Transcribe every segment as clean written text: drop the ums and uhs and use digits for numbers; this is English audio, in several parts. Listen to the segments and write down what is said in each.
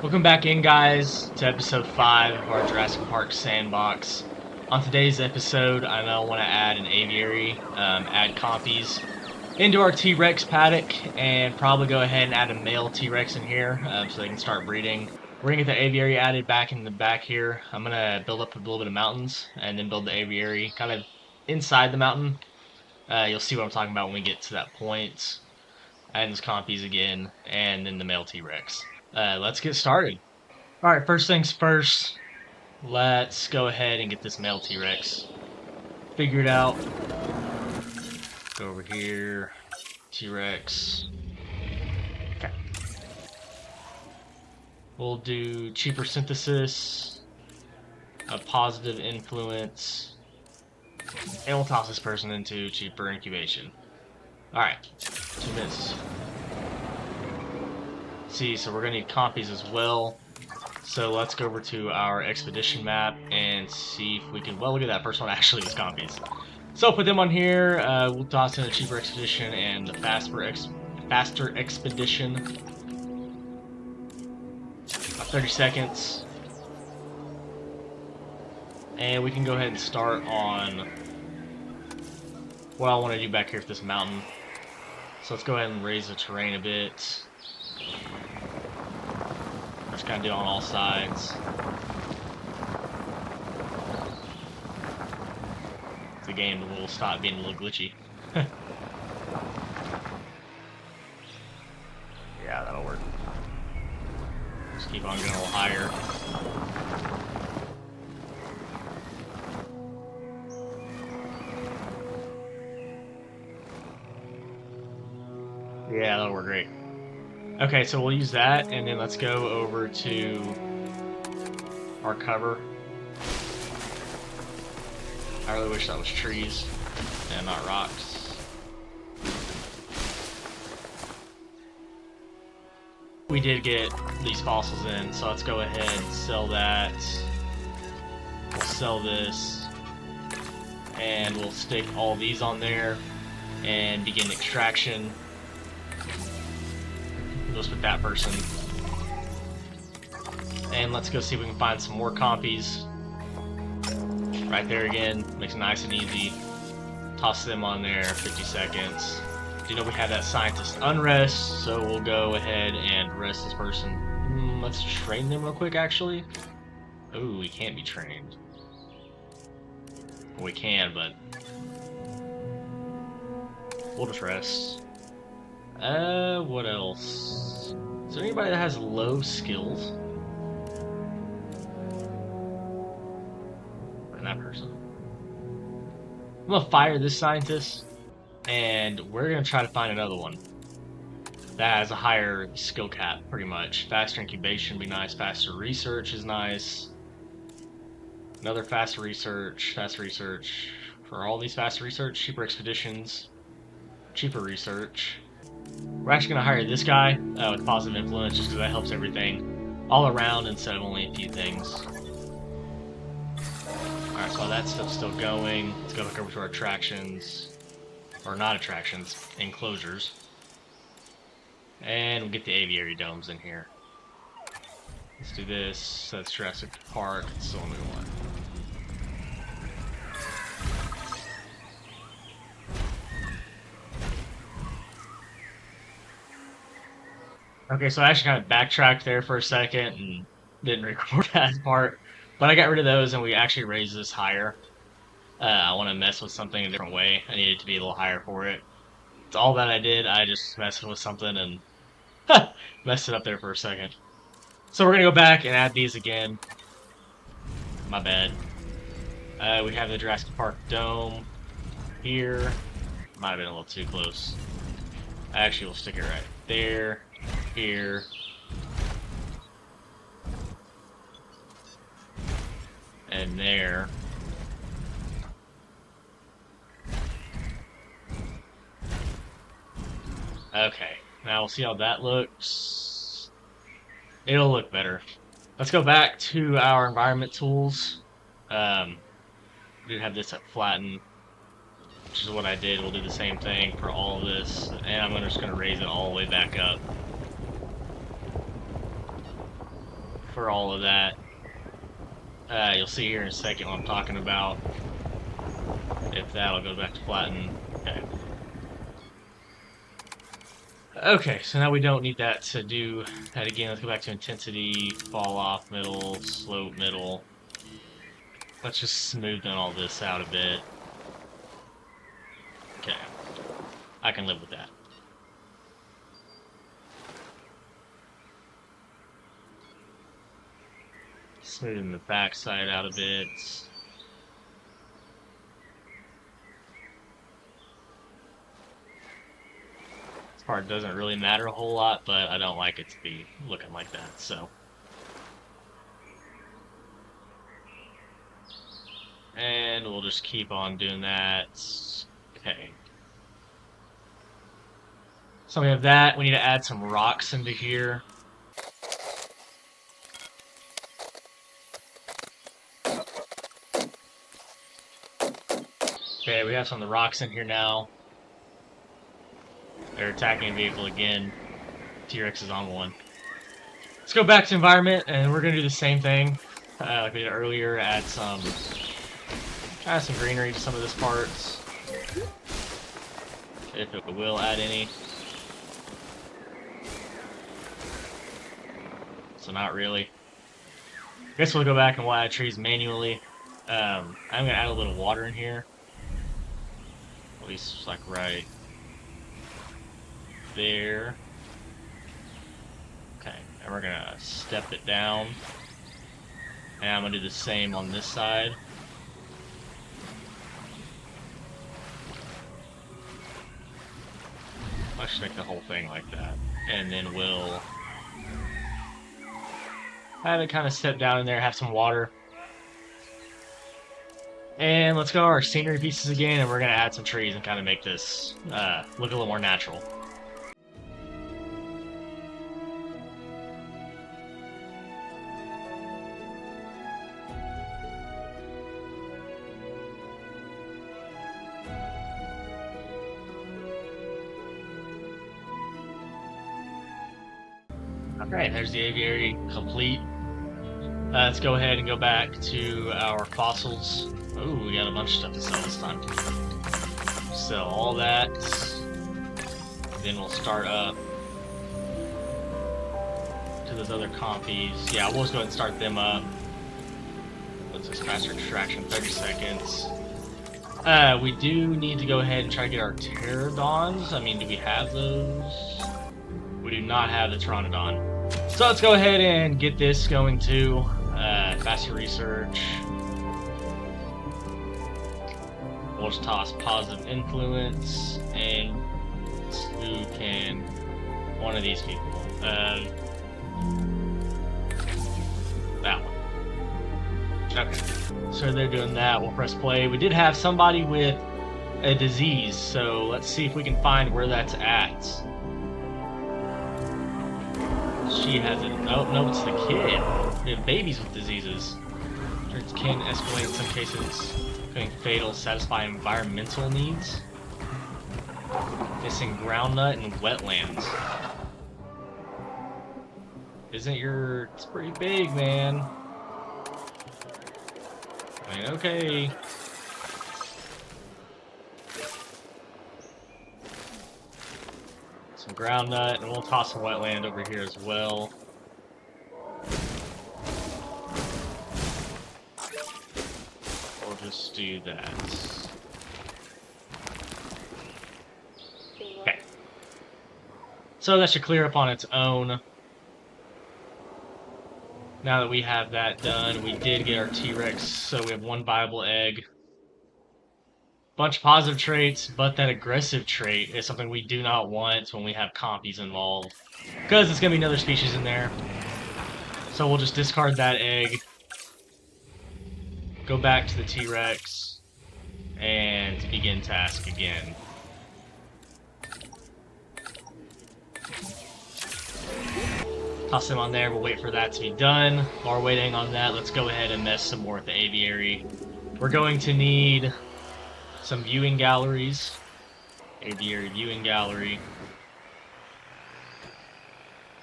Welcome back in, guys, to episode 5 of our Jurassic Park Sandbox. On today's episode, I now want to add an aviary, add Compys into our T-Rex paddock, and probably go ahead and add a male T-Rex in here so they can start breeding. We're going to get the aviary added back in the back here. I'm going to build up a little bit of mountains and then build the aviary kind of inside the mountain. You'll see what I'm talking about when we get to that point. Adding those Compys again, and then the male T-Rex. Let's get started. Alright, first things first, let's go ahead and get this male T-Rex figured out. Go over here, T-Rex. Okay. We'll do cheaper synthesis, a positive influence, and we'll toss this person into cheaper incubation. Alright, 2 minutes. See, so we're going to need Compys as well. So let's go over to our expedition map and see if we can. Well, look at that. First one actually is Compys. So put them on here. We'll toss in a cheaper expedition and the faster expedition. About 30 seconds. And we can go ahead and start on what I want to do back here with this mountain. So let's go ahead and raise the terrain a bit. Just kind of do it on all sides. The game will stop being a little glitchy. Yeah, that'll work. Just keep on going a little higher. Yeah, that'll work great. Okay, so we'll use that, and then let's go over to our cover. I really wish that was trees and not rocks. We did get these fossils in, so let's go ahead and sell that. We'll sell this, and we'll stick all these on there and begin extraction. Just with that person. And let's go see if we can find some more Compys. Right there again, makes it nice and easy. Toss them on there, 50 seconds. You know we had that scientist unrest, so we'll go ahead and rest this person. Let's train them real quick, actually. Ooh, we can't be trained. Well, we can, but we'll just rest. What else? Is there anybody that has low skills? And that person. I'm gonna fire this scientist, and we're gonna try to find another one that has a higher skill cap, pretty much. Faster incubation would be nice, faster research is nice. Another faster research for all these faster research, cheaper expeditions, cheaper research. We're actually going to hire this guy with positive influence just because that helps everything all around instead of only a few things. Alright, so while that stuff's still going, let's go back over to our attractions. Or not attractions, enclosures. And we'll get the aviary domes in here. Let's do this. That's Jurassic Park. It's the one we want. Okay, so I actually kind of backtracked there for a second and didn't record that part. But I got rid of those and we actually raised this higher. I want to mess with something a different way. I needed to be a little higher for it. It's all that I did. I just messed with something and messed it up there for a second. So we're going to go back and add these again. My bad. We have the Jurassic Park dome here. Might have been a little too close. Actually, we'll stick it right there. Here. And there. Okay, now we'll see how that looks. It'll look better. Let's go back to our environment tools. We did have this at flatten, which is what I did. We'll do the same thing for all of this, and I'm just going to raise it all the way back up. for all of that. You'll see here in a second what I'm talking about. If that'll go back to flatten. Okay. Okay, so now we don't need that to do that again. Let's go back to intensity, fall off, middle, slope, middle. Let's just smoothen all this out a bit. Okay. I can live with that. Smoothen the backside out a bit. This part doesn't really matter a whole lot, but I don't like it to be looking like that, so. And we'll just keep on doing that. Okay. So we have that. We need to add some rocks into here. Okay, we have some of the rocks in here now. They're attacking a vehicle again. T-Rex is on one. Let's go back to environment, and we're gonna do the same thing like we did earlier. Add some greenery to some of this parts, if it will add any. So not really. I guess we'll go back and we'll add trees manually. I'm gonna add a little water in here. At least like right there. Okay, and we're gonna step it down. And I'm gonna do the same on this side. I should make the whole thing like that. And then we'll have it kind of step down in there, have some water. And let's go to our scenery pieces again, and we're gonna add some trees and kind of make this look a little more natural. Alright, there's the aviary complete. Let's go ahead and go back to our fossils. Oh, we got a bunch of stuff to sell this time. Sell all that. Then we'll start up to those other Compys. Yeah, we'll just go ahead and start them up. What's this faster extraction? 30 seconds. We do need to go ahead and try to get our pterodons. I mean, do we have those? We do not have the Pteranodon. So let's go ahead and get this going too. Faster research. We'll just toss positive influence, and who can? One of these people. That one. Okay. So they're doing that. We'll press play. We did have somebody with a disease, so let's see if we can find where that's at. She has it. Oh, no, it's the kid. We have babies with diseases. It can escalate in some cases, becoming fatal, satisfy environmental needs. Missing groundnut and wetlands. Isn't your... It's pretty big, man. I mean, okay. Some groundnut, and we'll toss some wetland over here as well. We'll just do that. Okay. So that should clear up on its own. Now that we have that done, we did get our T-Rex, so we have one viable egg. Bunch of positive traits, but that aggressive trait is something we do not want when we have Compys involved, because it's going to be another species in there. So we'll just discard that egg, go back to the T-Rex, and begin task again. Toss him on there, we'll wait for that to be done. While we're waiting on that, let's go ahead and mess some more with the aviary. We're going to need some viewing galleries. Aviary viewing gallery.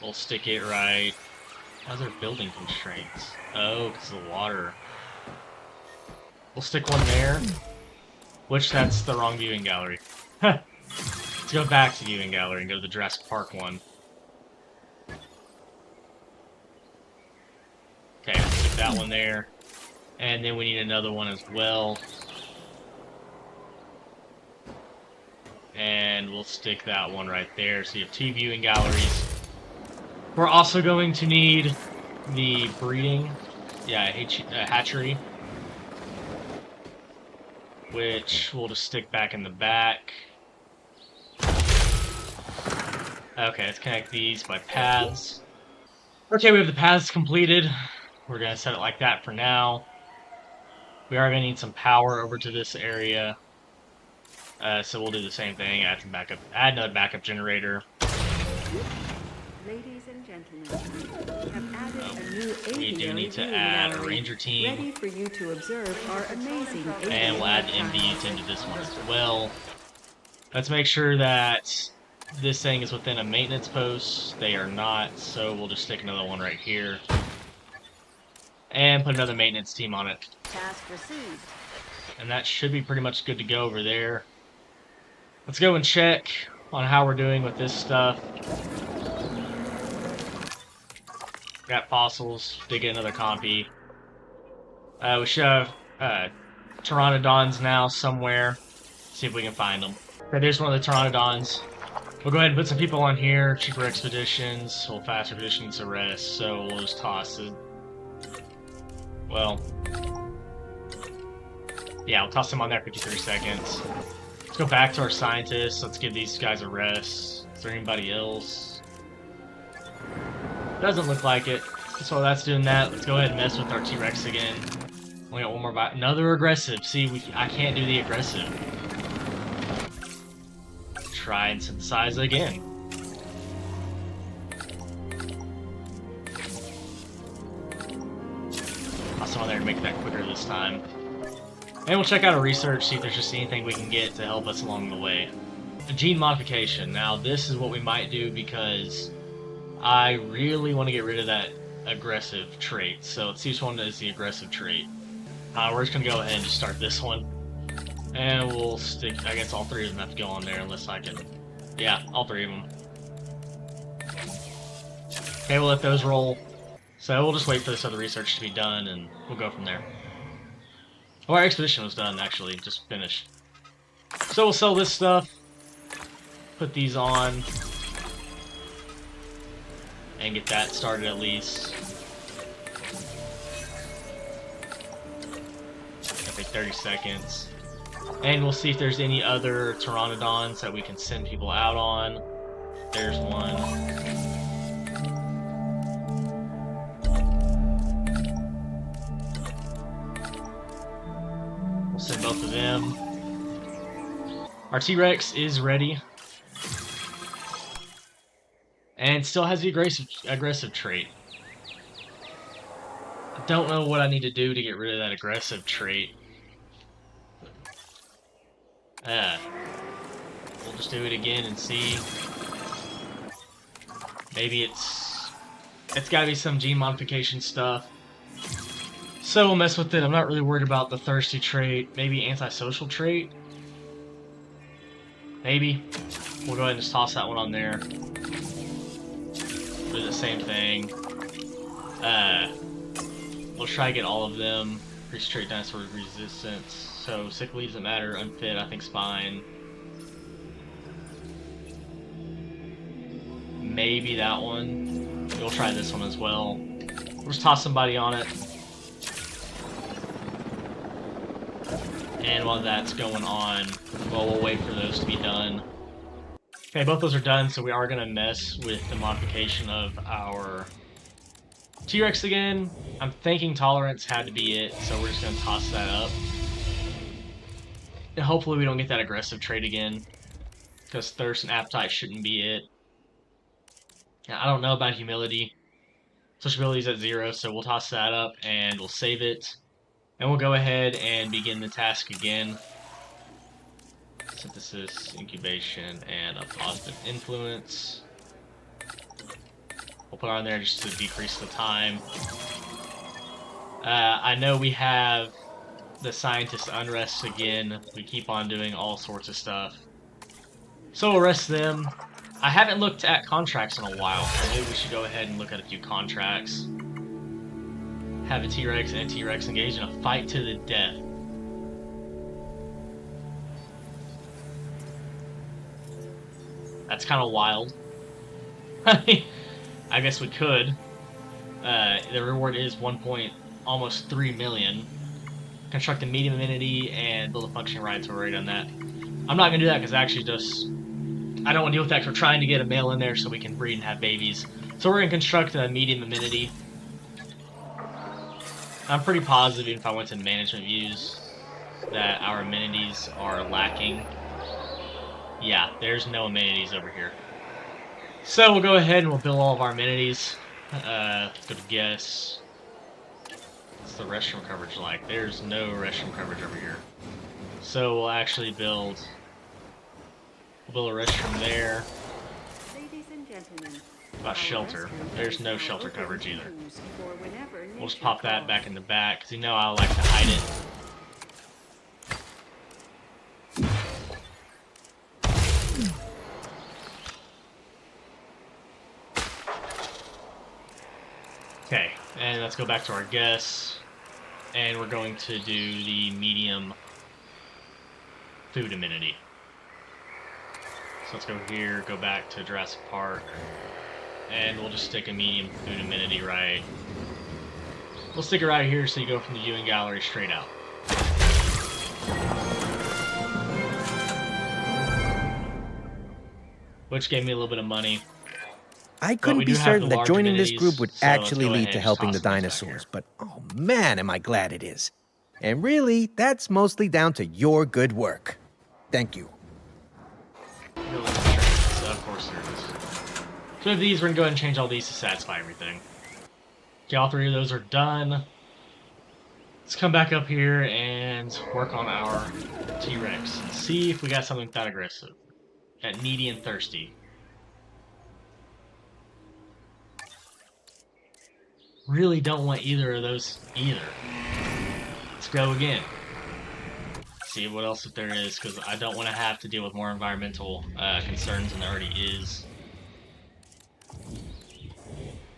We'll stick it right How's there building constraints? Oh, because of the water. We'll stick one there. Which, that's the wrong viewing gallery. Let's go back to viewing gallery and go to the Jurassic Park one. Okay, we'll stick that one there. And then we need another one as well. And we'll stick that one right there. So you have 2 viewing galleries. We're also going to need the breeding, hatchery, which we'll just stick back in the back. Okay, let's connect these by paths. Okay, we have the paths completed. We're going to set it like that for now. We are going to need some power over to this area. So we'll do the same thing, add another backup generator. Ladies and gentlemen, we have added a new aviary. We do need to add a ranger team. Ready for you to observe our amazing aviary. And we'll add the MDs into this one as well. Let's make sure that this thing is within a maintenance post. They are not, so we'll just stick another one right here. And put another maintenance team on it. Task received. And that should be pretty much good to go over there. Let's go and check on how we're doing with this stuff. Got fossils. Did get another compy. We should have pteranodons now somewhere. See if we can find them. Okay, there's one of the pteranodons. We'll go ahead and put some people on here. Cheaper expeditions. Well, faster expeditions to rest. So we'll just toss it. Well, yeah, we'll toss them on there 53 seconds. Let's go back to our scientists. Let's give these guys a rest. Is there anybody else? Doesn't look like it. So while that's doing that, let's go ahead and mess with our T-Rex again. We got one more bite. Another aggressive. See, I can't do the aggressive. Try and synthesize again. Toss them on there to make that quicker this time. And we'll check out our research, see if there's just anything we can get to help us along the way. A gene modification. Now, this is what we might do because I really want to get rid of that aggressive trait. So let's see which one is the aggressive trait. We're just going to go ahead and just start this one. And we'll stick, I guess all 3 of them have to go on there unless I can. Yeah, all 3 of them. Okay, we'll let those roll. So we'll just wait for this other research to be done and we'll go from there. Oh, our expedition was done, actually. Just finished. So we'll sell this stuff. Put these on. And get that started at least. I think 30 seconds. And we'll see if there's any other pteranodons that we can send people out on. There's one. Send both of them. Our T-Rex is ready. And still has the aggressive trait. I don't know what I need to do to get rid of that aggressive trait. We'll just do it again and see. Maybe it's gotta be some gene modification stuff. So we'll mess with it. I'm not really worried about the thirsty trait. Maybe antisocial trait? Maybe. We'll go ahead and just toss that one on there. Do the same thing. We'll try to get all of them. Increase trait dinosaur resistance. So sickly doesn't matter. Unfit, I think spine. Maybe that one. We'll try this one as well. We'll just toss somebody on it. And while that's going on, well, we'll wait for those to be done. Okay, both those are done, so we are going to mess with the modification of our T-Rex again. I'm thinking tolerance had to be it, so we're just going to toss that up. And hopefully we don't get that aggressive trait again, because thirst and appetite shouldn't be it. I don't know about humility. Sociability is at 0, so we'll toss that up, and we'll save it. And we'll go ahead and begin the task again. Synthesis, incubation, and a positive influence. We'll put it on there just to decrease the time. I know we have the scientist unrest again. We keep on doing all sorts of stuff. So we'll rest them. I haven't looked at contracts in a while, so maybe we should go ahead and look at a few contracts. Have a T-Rex and a T-Rex engage in a fight to the death. That's kind of wild. I guess we could. The reward is almost 3 million. Construct a medium amenity and build a functioning ride, so we've already done that. I'm not gonna do that because actually I don't want to deal with that because we're trying to get a male in there so we can breed and have babies. So we're gonna construct a medium amenity. I'm pretty positive, even if I went to management views, that our amenities are lacking. Yeah, there's no amenities over here. So we'll go ahead and we'll build all of our amenities. Let's go to guess. What's the restroom coverage like? There's no restroom coverage over here. So we'll actually build a restroom there. Ladies and gentlemen, About shelter. There's no shelter coverage either. We'll just pop that back in the back, because you know I like to hide it. Okay, and let's go back to our guests. And we're going to do the medium food amenity. So let's go here, go back to Jurassic Park, and we'll just stick a medium food amenity right. We'll stick it right here so you go from the viewing gallery straight out. Which gave me a little bit of money. I couldn't be certain that joining this group would so actually lead to helping the dinosaurs, but oh man, am I glad it is. And really, that's mostly down to your good work. Thank you. So of course there is. So of these, we're going to go ahead and change all these to satisfy everything. Okay, all three of those are done. Let's come back up here and work on our T-Rex and see if we got something that aggressive. That needy and thirsty. Really don't want either of those either. Let's go again. See what else if there is, because I don't want to have to deal with more environmental concerns than there already is.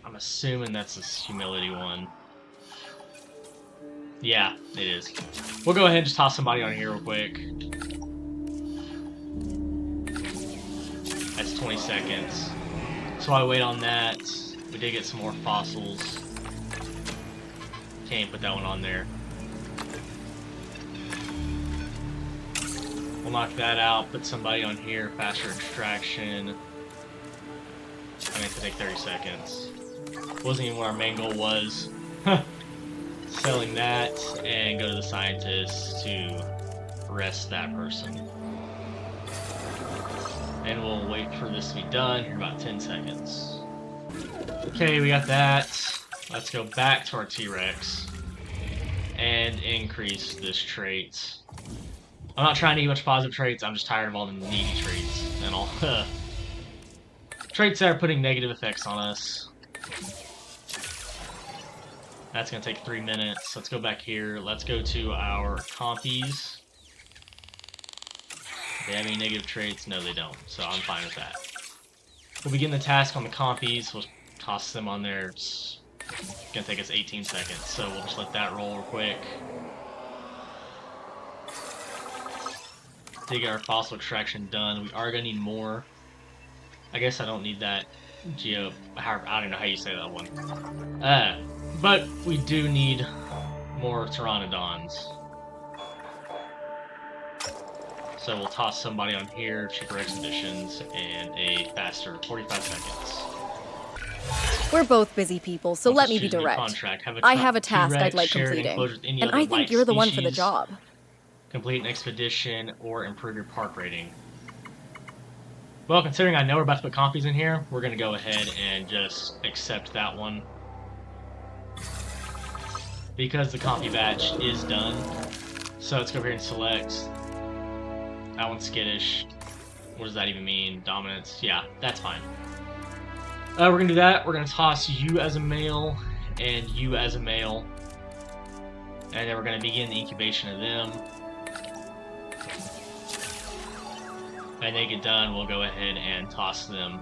I'm assuming that's this humility one. Yeah, it is. We'll go ahead and just toss somebody on here real quick. That's 20 seconds. So while I wait on that, we did get some more fossils. Can't put that one on there. We'll knock that out, put somebody on here, faster extraction. I mean, it could take 30 seconds. Wasn't even what our main goal was. Selling that, and go to the scientist to rest that person. And we'll wait for this to be done in about 10 seconds. Okay, we got that. Let's go back to our T-Rex and increase this trait. I'm not trying to get much positive traits, I'm just tired of all the needy traits and all traits that are putting negative effects on us. That's gonna take 3 minutes. Let's go back here. Let's go to our Compys. Do they have any negative traits? No, they don't, so I'm fine with that. We'll begin the task on the Compys. We'll toss them on there. It's gonna take us 18 seconds, so we'll just let that roll real quick. To get our fossil extraction done, we are gonna need more. I guess I don't need that I don't know how you say that one. But we do need more pteranodons. So we'll toss somebody on here, cheaper expeditions, and a faster 45 seconds. We're both busy people, so let me be direct. I have a task I'd like completing, and I think you're the one for the job. Complete an expedition or improve your park rating. Well, considering I know we're about to put Compys in here, we're going to go ahead and just accept that one. Because the Compy batch is done. So let's go over here and select. That one's skittish. What does that even mean? Dominance? Yeah, that's fine. We're gonna do that. We're gonna toss you as a male and you as a male, and then we're gonna begin the incubation of them. And they get done, we'll go ahead and toss them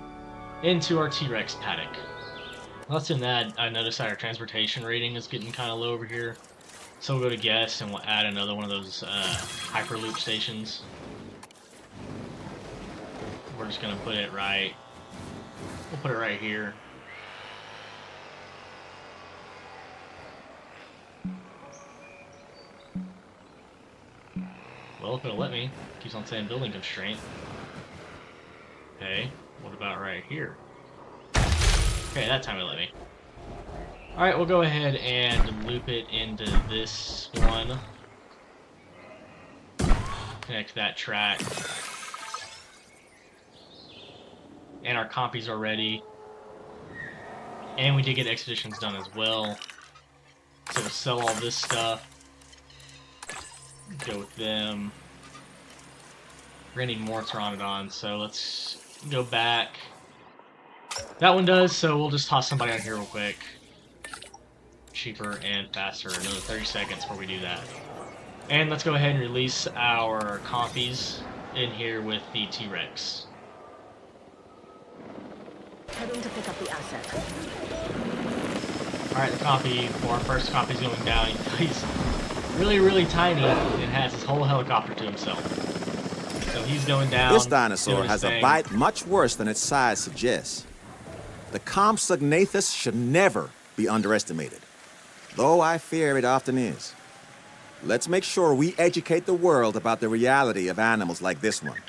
into our T-Rex paddock. Less than that, I noticed that our transportation rating is getting kind of low over here. So we'll go to guest and we'll add another one of those Hyperloop stations. We're just gonna put it right. We'll put it right here. Well, if it'll let me. Keeps on saying building constraint. Okay, what about right here? Okay, that time it let me. Alright, we'll go ahead and loop it into this one. Connect that track. And our Compys are ready. And we did get expeditions done as well. So we'll sell all this stuff. Go with them. We're gonna need more Pteranodons, so let's go back. That one does, so we'll just toss somebody on here real quick. Cheaper and faster. Another 30 seconds before we do that. And let's go ahead and release our Compys in here with the T-Rex. Heading to pick up the asset. Alright, the Compy, for our first Compy's going down. He's really, really tiny and has his whole helicopter to himself. So he's going down. This dinosaur has a bite much worse than its size suggests. The Compsognathus should never be underestimated, though I fear it often is. Let's make sure we educate the world about the reality of animals like this one.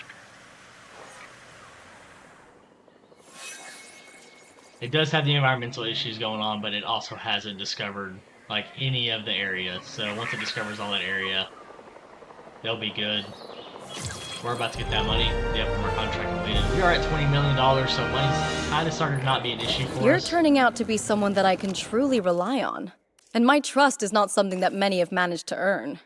It does have the environmental issues going on, but it also hasn't discovered like any of the area. So once it discovers all that area, they'll be good. We're about to get that money. Yep, our contract completed. We are at $20 million, so money's kind of started to not be an issue for us. You're turning out to be someone that I can truly rely on. And my trust is not something that many have managed to earn.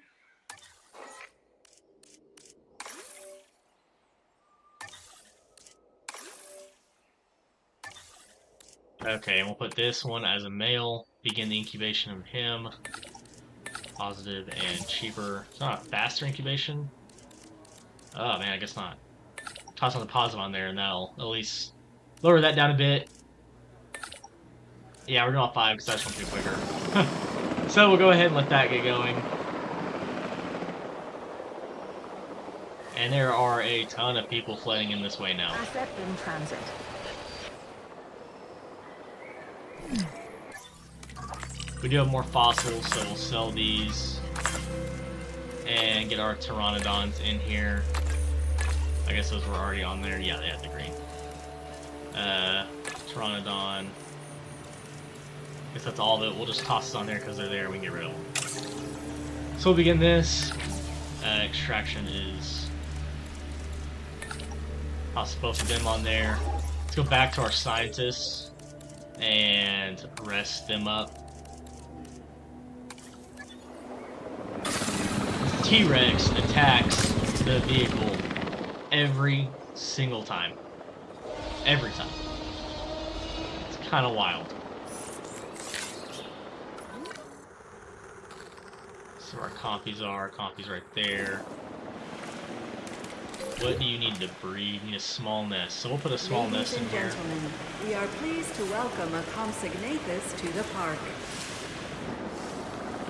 Okay, and we'll put this one as a male. Begin the incubation of him. Positive and cheaper. It's not a faster incubation. Oh man, I guess not. Toss on the positive on there and that'll at least lower that down a bit. Yeah, we're doing all 5 because I just want to be quicker. So we'll go ahead and let that get going. And there are a ton of people flooding in this way now. Asset in transit. We do have more fossils, so we'll sell these and get our Pteranodons in here. I guess those were already on there. Yeah, they had the green. Pteranodon. I guess that's all of it. We'll just toss it on there because they're there. We can get rid of them. So we'll begin this. Extraction is... Toss both of them on there. Let's go back to our scientists and rest them up. T-Rex attacks the vehicle every single time. Every time. It's kind of wild. So our Compys are. Compys right there. What do you need to breed? You need a small nest. So we'll put a small nest in here. Ladies and gentlemen, we are pleased to welcome a Compsognathus to the park.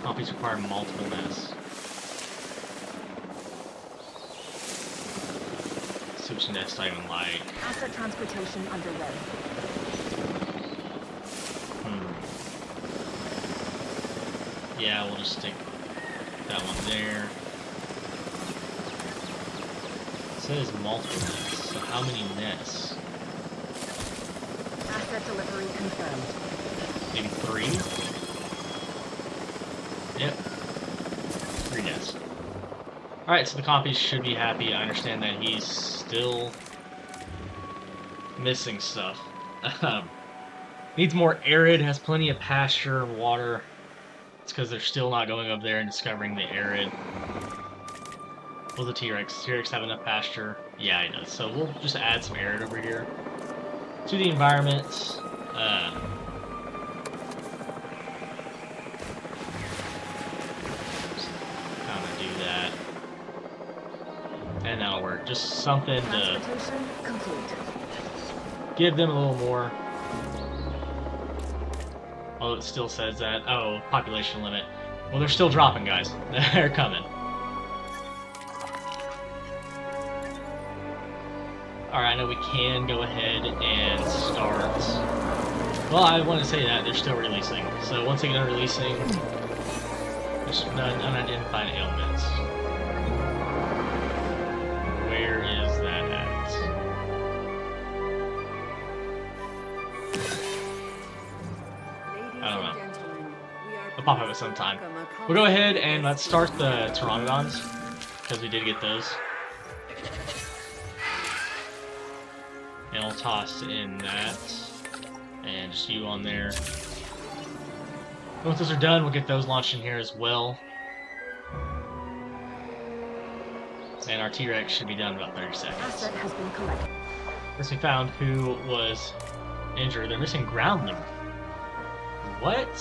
Compys require multiple nests. Which nest I even like. Asset transportation underway. Yeah, we'll just stick that one there. It says multiple nests, so how many nests? Asset delivery confirmed. Maybe 3? Yep. 3 nests. Alright, so the Compys should be happy. I understand that he's still missing stuff. Needs more arid, has plenty of pasture, water. It's because they're still not going up there and discovering the arid. Will the T-Rex? T-Rex have enough pasture? Yeah, he does. So we'll just add some arid over here to the environment. Kind of do that. And that'll work. Just something to give them a little more. Oh, it still says that. Oh, population limit. Well, they're still dropping, guys. They're coming. Alright, I know we can go ahead and start. Well, I want to say that they're still releasing. So once they get done releasing, there's none unidentified ailments. Where is that at? I don't know. I'll pop up at some time. We'll go ahead and let's start the Pteranodons, because we did get those. And we'll toss in that, and just you on there. Once those are done, we'll get those launched in here as well. And our T-Rex should be done in about 30 seconds. Asset has been collected. First we found who was injured. They're missing ground leaf. What?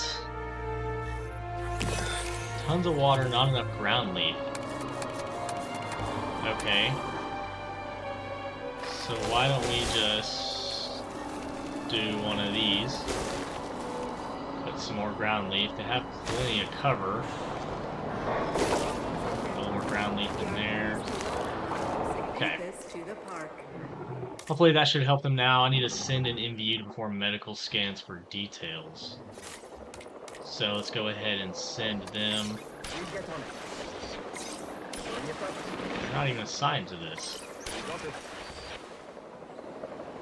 Tons of water, not enough ground leaf. Okay. So why don't we just do one of these? Put some more ground leaf. They have plenty of cover. A little more ground leaf in there. Okay. Hopefully that should help them now. I need to send an MVU to perform medical scans for details. So let's go ahead and send them. They're not even assigned to this.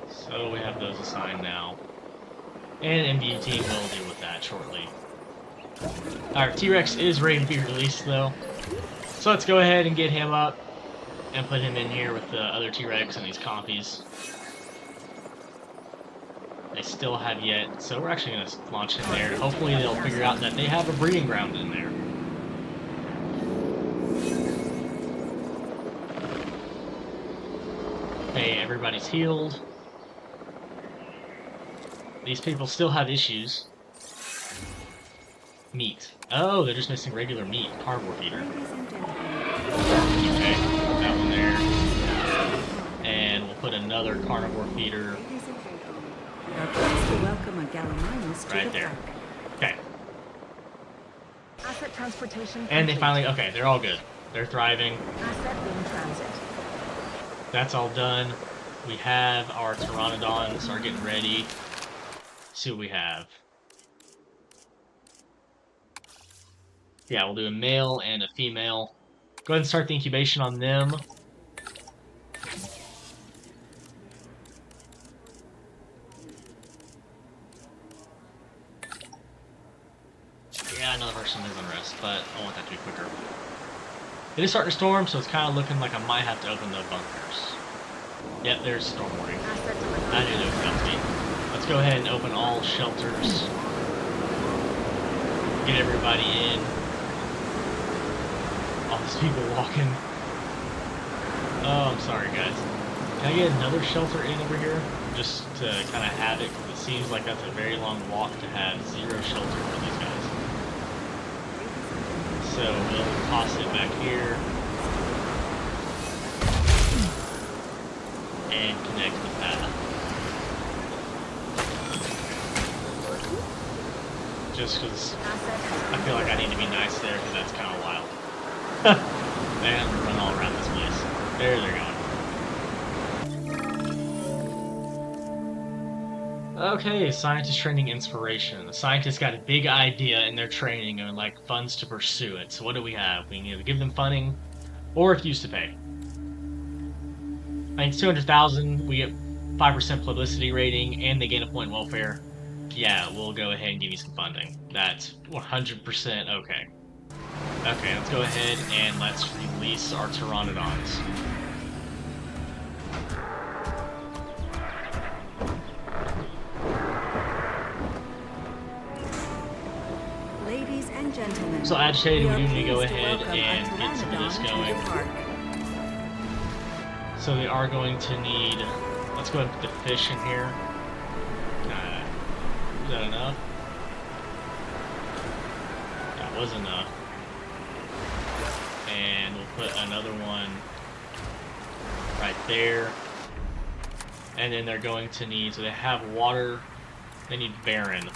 So we have those assigned now. And an MVU team will deal with that shortly. Our T-Rex is ready to be released though. So let's go ahead and get him up and put him in here with the other T-Rex and these Compys. They still have yet, so we're actually going to launch in there. Hopefully they'll figure out that they have a breeding ground in there. Okay, everybody's healed. These people still have issues. Meat. Oh, they're just missing regular meat. Carnivore feeder. Okay, put that one there. And we'll put another carnivore feeder right there. Okay. Asset transportation. And they finally, okay, they're all good. They're thriving. Asset in transit. That's all done. We have our Pteranodons are getting ready. Let's see what we have. Yeah, we'll do a male and a female. Go ahead and start the incubation on them. Yeah, another person is on rest, but I want that to be quicker. It is starting to storm, so it's kind of looking like I might have to open the bunkers. Yep, there's storm warning. I knew there was about to be. Let's go ahead and open all shelters. Get everybody in. All these people walking. Oh, I'm sorry, guys. Can I get another shelter in over here? Just to kind of have it, because it seems like that's a very long walk to have zero shelter for these guys. So we'll toss it back here. And connect the path. Just because I feel like I need to be nice there, because that's kind of wild. They have to run all around this place. There they're going. Okay, scientist training inspiration. The scientists got a big idea in their training and like funds to pursue it. So what do we have? We can either give them funding or refuse to pay. I think it's 200,000. We get 5% publicity rating, and they gain a point in welfare. Yeah, we'll go ahead and give you some funding. That's 100% okay. Okay, let's go ahead and let's release our Pteranodons. Ladies and gentlemen, So agitated, we do need to go pleased ahead welcome and a get some of this Pteranodon to going. the park. So they are going to need, let's go ahead and put the fish in here. Is that enough? That was enough. And we'll put another one right there. And then they're going to need, so they have water, they need barren.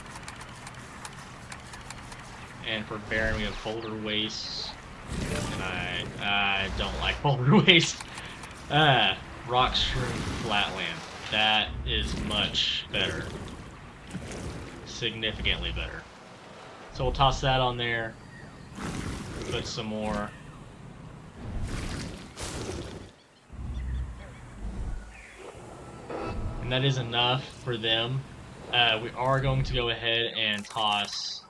And for barren we have boulder waste. And I don't like boulder waste. Rock strewn flatland. That is much better. Significantly better. So we'll toss that on there. Put some more. And that is enough for them. We are going to go ahead and toss.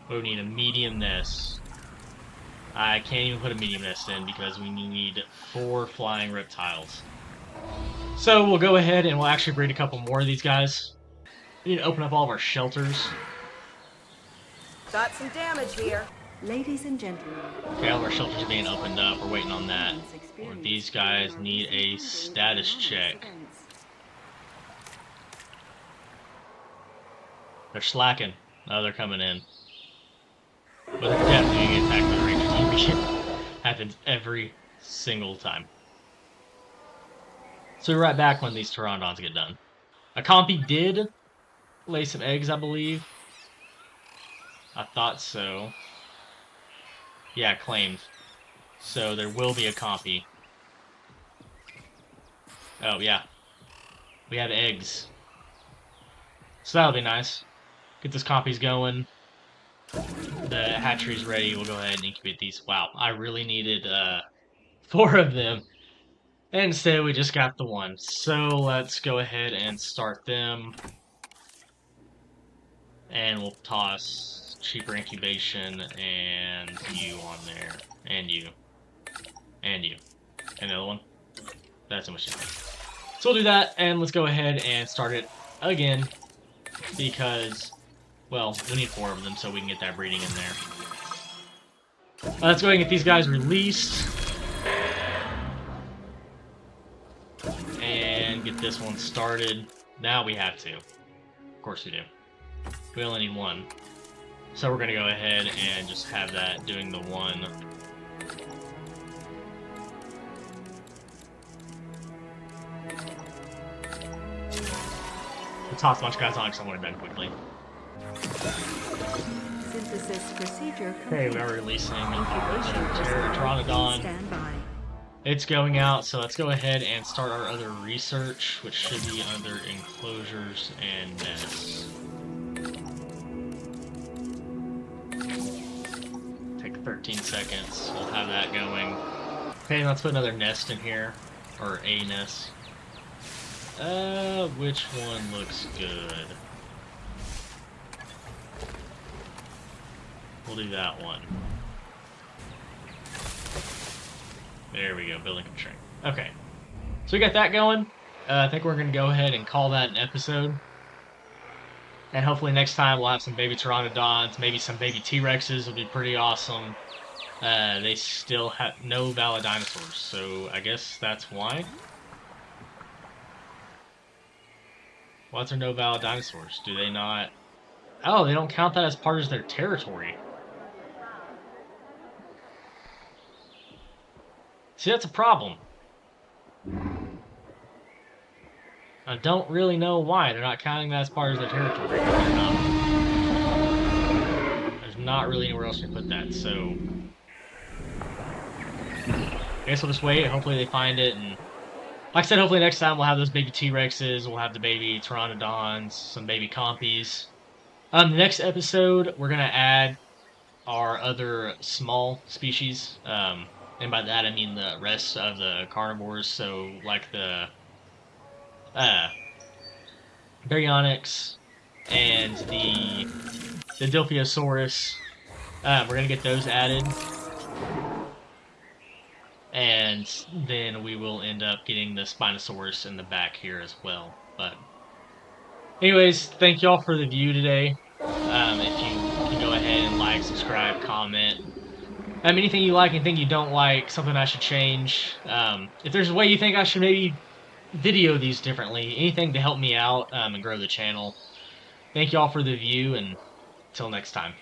We need a medium nest. I can't even put a medium nest in because we need 4 flying reptiles. So we'll go ahead and we'll actually breed a couple more of these guys. We need to open up all of our shelters. Got some damage here. Ladies and gentlemen. Okay, all of our shelters are being opened up. We're waiting on that. Well, these guys need a status check. They're slacking. Oh, they're coming in. But they're definitely going to get attacked by the Ranger team. Happens every single time. So we're right back when these pteranodons get done. A Compy did lay some eggs, I believe. I thought so. Yeah, claimed. So there will be a Compy. Oh, yeah. We have eggs. So that'll be nice. Get those Compys going. The hatchery's ready. We'll go ahead and incubate these. Wow, I really needed 4 of them. And instead, we just got the 1. So let's go ahead and start them. And we'll toss cheaper incubation and you on there. And you. And you. Another one. That's a machine. So we'll do that, and let's go ahead and start it again. Because, well, we need 4 of them so we can get that breeding in there. Let's go ahead and get these guys released. And get this one started. Now we have to. Of course we do. We only need 1. So we're going to go ahead and just have that doing the 1. We'll toss a bunch of guys on because I want it done quickly. Synthesis procedure complete. Okay, we are releasing our Pteranodon. Stand by. It's going out, so let's go ahead and start our other research, which should be under enclosures and nests. Take 13 seconds. We'll have that going. Okay, let's put another nest in here, or a nest. Which one looks good? We'll do that one. There we go, building constraint. Okay, so we got that going. I think we're going to go ahead and call that an episode. And hopefully next time we'll have some baby pteranodons, maybe some baby T-Rexes would be pretty awesome. They still have no valid dinosaurs, so I guess that's why. Why is there no valid dinosaurs? Do they not... Oh, they don't count that as part of their territory. See, that's a problem. I don't really know why they're not counting that as part of their territory. They're not. There's not really anywhere else to put that, so... I guess we'll just wait. Hopefully they find it, and... Like I said, hopefully next time we'll have those baby T-Rexes, we'll have the baby Pteranodons, some baby Compys. The next episode, we're going to add our other small species. And by that I mean the rest of the carnivores, so like the Baryonyx and the Dilphiosaurus. We're going to get those added. And then we will end up getting the Spinosaurus in the back here as well. But anyways, thank y'all for the view today. If you can go ahead and like, subscribe, comment. Anything you like, anything you don't like, something I should change. If there's a way you think I should maybe video these differently, anything to help me out and grow the channel, thank you all for the view, and until next time.